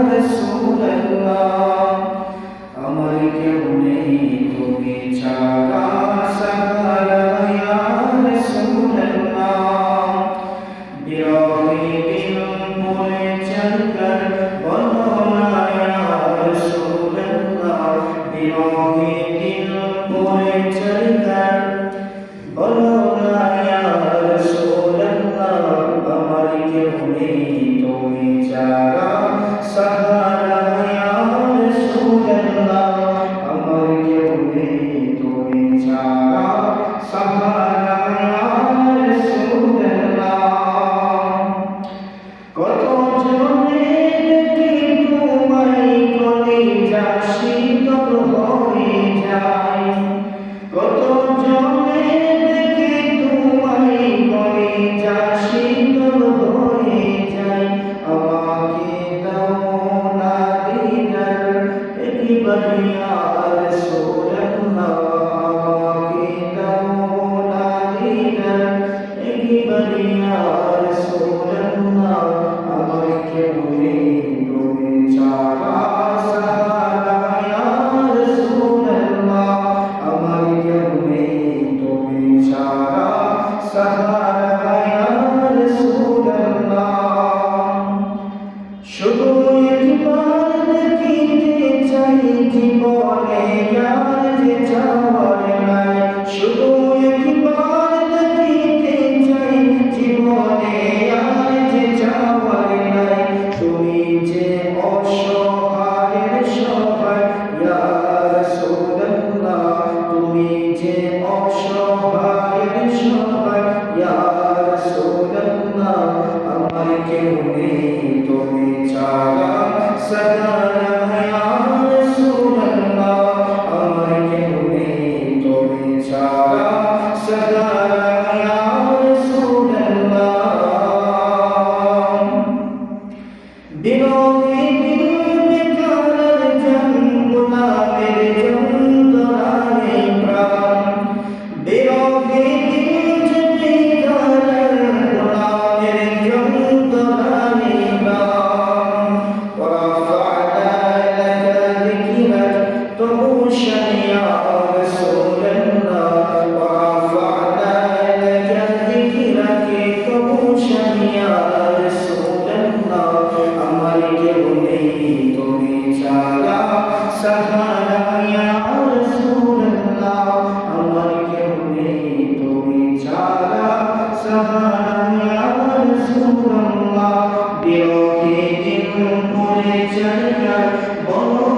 রাসূলুল্লাহ আমার কেউ নেই তুমি ছাড়া সাহারা ইয়া রাসূলুল্লাহ বিরহে দিল মোরে চলকর বলো না ইয়া রাসূলুল্লাহ বিরহে দিল মোরে চলকর বলো না ইয়া রাসূলুল্লাহ আমার কেউ নেই তুমি ছাড়া সাহারা ইয়া রাসূলুল্লাহ আমার কেউ নেই তুমি ছাড়া সাহারা ইয়া রাসূলুল্লাহ কত জনে দেখি তোমায় কলিজা শীতল হয়ে যায় কত জনে দেখি তোমায় কলিজা শীতল হয়ে যায় আমাকে দাও না দিদার একবার ইয়া রাসূলুল্লাহ আমাকে দাও না দিদার একবার ইয়া রাসূলুল্লাহ আমার কেউ নেই তুমি ছাড়া সাহারা ইয়া রাসূলুল্লাহ আমার কেউ নেই তুমি ছাড়া সাহারা ইয়া রাসূলুল্লাহ শুধু একবার দেখিতে চাই জীবনে আর যে যাওয়ার নাই শুধু একবার দেখিতে চাই জীবনে আর যে যাওয়ার নাই তুমি যে অসহায়ের সহায় ইয়া রাসূলুল্লাহ তুমি যে অসহায়ের সহায় ইয়া রাসূলুল্লাহ আমার কেউ নেই তুমি ছাড়া সাহারা ইয়া রাসূলুল্লাহ আমার কেউ নেই তুমি ছাড়া সাহারা ইয়া রাসূলুল্লাহ বিরহে দিল বেকার জন গোলাপের যন্ত্রণায় প্রাণ বিরহে দিল বেকার গোলাপের যন্ত্রণায় প্রাণ ورفعنا لك ذكرك طغوشا يا رسول الله ورفعنا لك ذكرك طغوشا يا رسول الله আমার কেউ নেই তুমি ছাড়া সাহারা ইয়া রাসূলুল্লাহ আমার কেউ নেই তুমি ছাড়া সাহারা ইয়া রাসূলুল্লাহ বিরহে দিল মোরে চলকর বলো